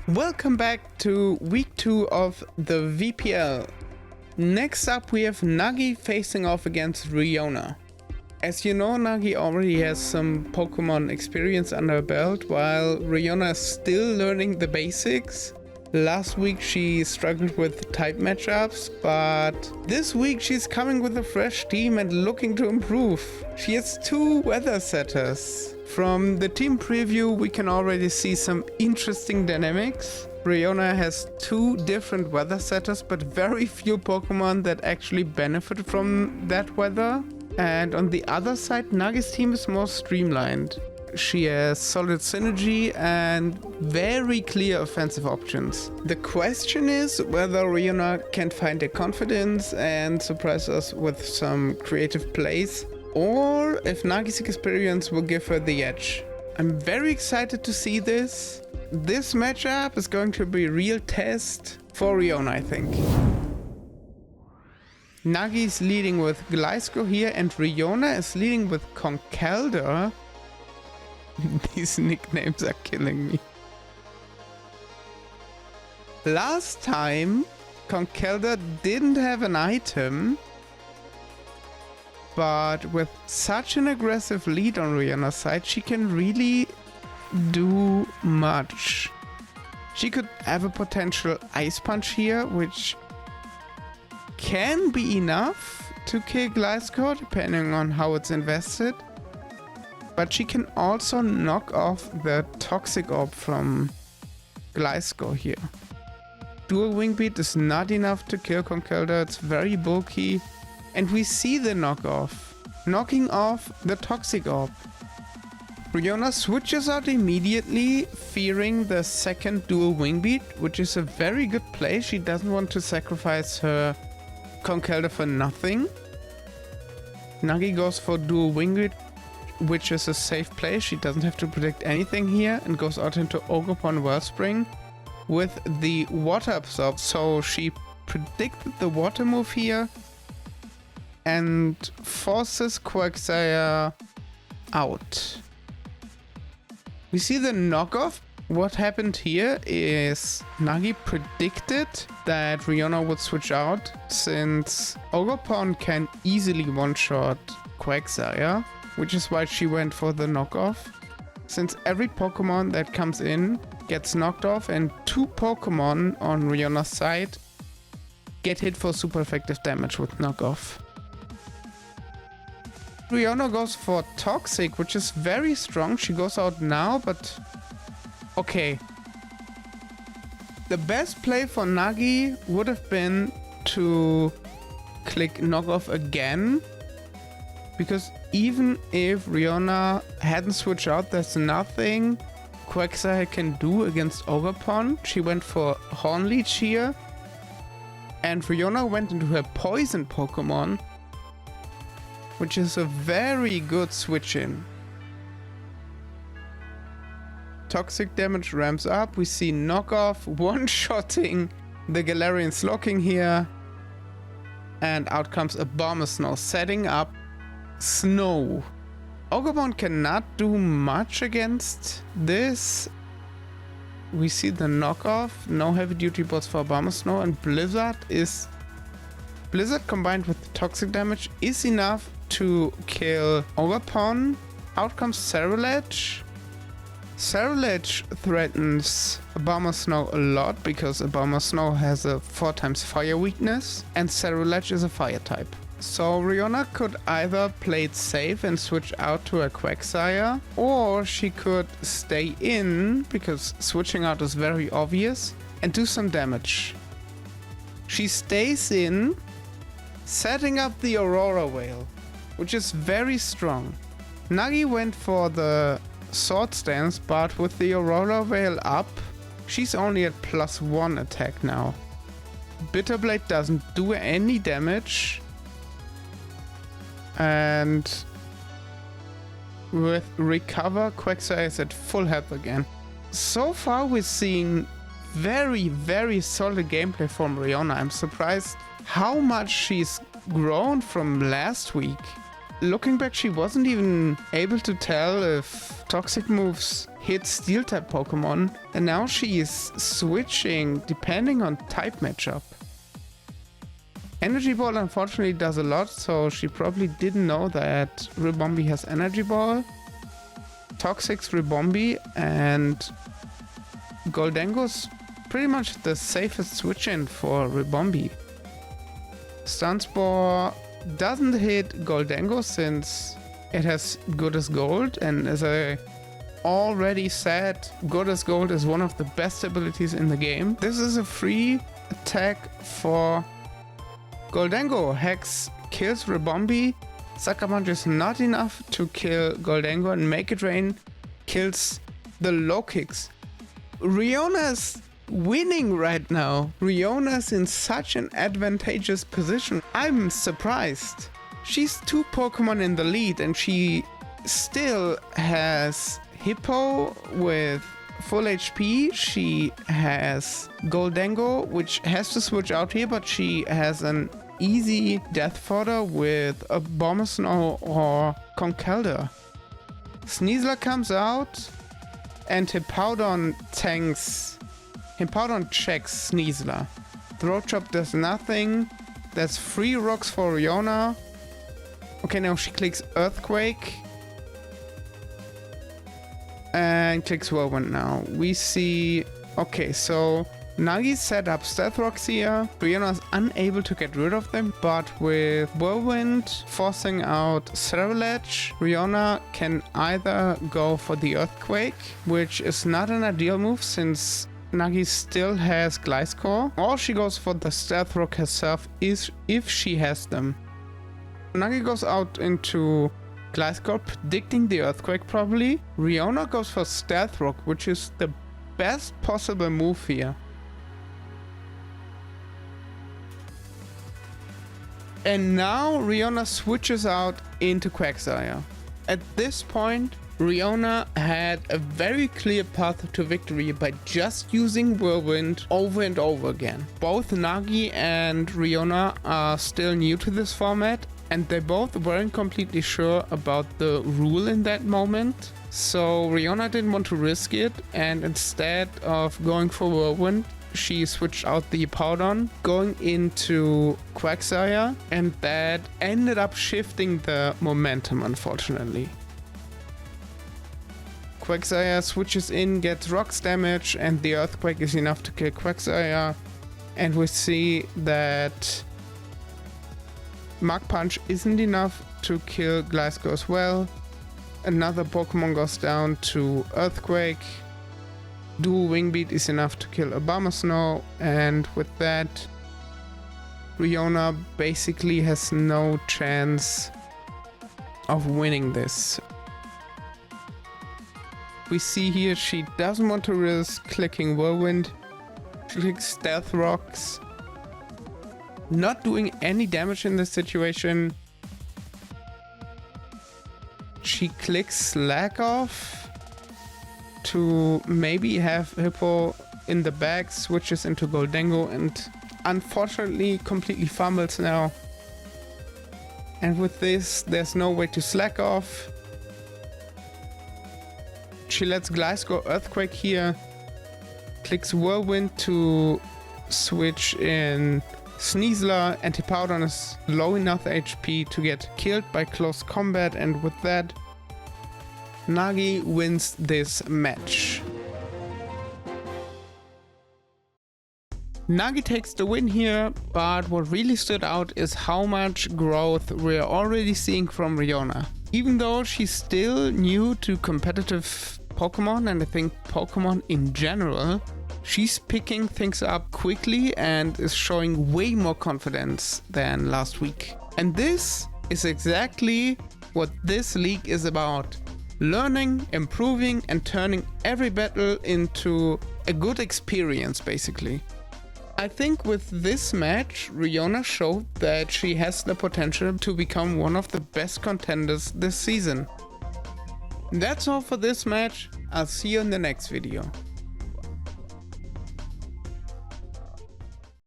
Welcome back to week 2 of the VPL. Next up we have Nagi facing off against Riona. As you know, Nagi already has some Pokemon experience under her belt, while Riona is still learning the basics. Last week she struggled with type matchups, but this week she's coming with a fresh team and looking to improve. She has 2 weather setters. From the team preview we can already see some interesting dynamics. Riona has 2 different weather setters, but very few Pokemon that actually benefit from that weather. And on the other side, Nagi's team is more streamlined. She has solid synergy and very clear offensive options. The question is whether Riona can find her confidence and surprise us with some creative plays, or if Nagi's experience will give her the edge. I'm very excited to see this. This matchup is going to be a real test for Riona, I think. Nagi is leading with Gliscor here, and Riona is leading with Conkeldurr. These nicknames are killing me. Last time, Conkeldurr didn't have an item, but with such an aggressive lead on Riona's side, she can really do much. She could have a potential Ice Punch here, which can be enough to kill Gliscor, depending on how it's invested. But she can also knock off the Toxic Orb from Gliscor here. Dual Wing Beat is not enough to kill Conkeldurr, it's very bulky. And we see the knocking off the Toxic Orb. Riona switches out immediately, fearing the second Dual Wing Beat, which is a very good play. She doesn't want to sacrifice her Conkeldurr for nothing. Nagi goes for Dual Wing Beat, which is a safe play. She doesn't have to predict anything here and goes out into Ogerpon Wellspring with the Water Absorb. So she predicted the water move here and forces Quagsire out. We see the knockoff. What happened here is Nagi predicted that Riona would switch out, since Ogerpon can easily one-shot Quagsire, which is why she went for the knockoff. Since every Pokemon that comes in gets knocked off, and 2 Pokemon on Riona's side get hit for super effective damage with knockoff. Riona goes for Toxic, which is very strong. She goes out now, but okay. The best play for Nagi would have been to click knockoff again, because even if Riona hadn't switched out, there's nothing Quagsire can do against Ogerpon. She went for Horn Leech here, and Riona went into her poison Pokemon, which is a very good switch in. Toxic damage ramps up. We see knockoff one-shotting the Galarian Slowking here, and out comes a Abomasnow, setting up Snow. Ogerpon cannot do much against this. We see the knockoff, no heavy duty bots for Abomasnow, and Blizzard combined with the toxic damage is enough to kill Ogerpon. Out comes Cerulege. Cerulege threatens Abomasnow a lot because Abomasnow has a 4x fire weakness and Cerulege is a fire type. So Riona could either play it safe and switch out to a Quagsire, or she could stay in, because switching out is very obvious, and do some damage. She stays in, setting up the Aurora Veil, which is very strong. Nagi went for the Sword stance, but with the Aurora Veil up, she's only at +1 attack now. Bitterblade doesn't do any damage. And with Recover, Quagsire is at full health again. So far we're seeing very, very solid gameplay from Riona. I'm surprised how much she's grown from last week. looking back, she wasn't even able to tell if toxic moves hit steel type Pokemon, and now she is switching depending on type matchup. Energy Ball unfortunately does a lot, so she probably didn't know that Ribombee has Energy Ball. Toxic's Ribombee, and Goldengo's pretty much the safest switch in for Ribombee. Stun Spore doesn't hit Goldengo since it has Good as Gold, and as I already said, Good as Gold is one of the best abilities in the game. This is a free attack for Goldengo. Hex kills Ribombee. Sucker Punch is not enough to kill Goldengo, and Make It Rain kills the low kicks. Riona's winning right now. Riona's in such an advantageous position. I'm surprised. She's 2 Pokemon in the lead, and she still has Hippo with full HP. She has Goldengo, which has to switch out here, but she has an easy death fodder with a Abomasnow or Conkeldurr. Sneasler comes out, and Hippowdon tanks. Hippowdon checks Sneasler. Throat Chop does nothing. There's 3 rocks for Riona. Okay, now she clicks Earthquake. And clicks Whirlwind now. We see... Okay, so Nagi set up Stealth Rocks here. Riona is unable to get rid of them, but with Whirlwind forcing out Cerulege, Riona can either go for the Earthquake, which is not an ideal move since Nagi still has Gliscor, or she goes for the Stealth Rock herself if she has them. Nagi goes out into Gliscor, predicting the Earthquake probably. Riona goes for Stealth Rock, which is the best possible move here. And now Riona switches out into Quagsire. At this point, Riona had a very clear path to victory by just using Whirlwind over and over again. Both Nagi and Riona are still new to this format, and they both weren't completely sure about the rule in that moment. So Riona didn't want to risk it, and instead of going for Whirlwind, she switched out the Hippowdon, going into Quagsire, and that ended up shifting the momentum, unfortunately. Quagsire switches in, gets rocks damage, and the Earthquake is enough to kill Quagsire. And we see that Mach Punch isn't enough to kill Gliscor as well. Another Pokemon goes down to Earthquake. Dual Wing Beat is enough to kill Abomasnow, and with that, Riona basically has no chance of winning this. We see here she doesn't want to risk clicking Whirlwind. She clicks Stealth Rocks, not doing any damage in this situation. She clicks Slack Off to maybe have Hippo in the bag, switches into Goldengo, and unfortunately completely fumbles now. And with this, there's no way to slack off. She lets Gliscor Earthquake here, clicks Whirlwind to switch in Sneasler, and Hippowdon is low enough HP to get killed by close combat, and with that, Nagi wins this match. Nagi takes the win here, but what really stood out is how much growth we're already seeing from Riona. Even though she's still new to competitive Pokemon, and I think Pokemon in general, she's picking things up quickly and is showing way more confidence than last week. And this is exactly what this league is about. Learning, improving, and turning every battle into a good experience, basically. I think with this match, Riona showed that she has the potential to become one of the best contenders this season. That's all for this match. I'll see you in the next video.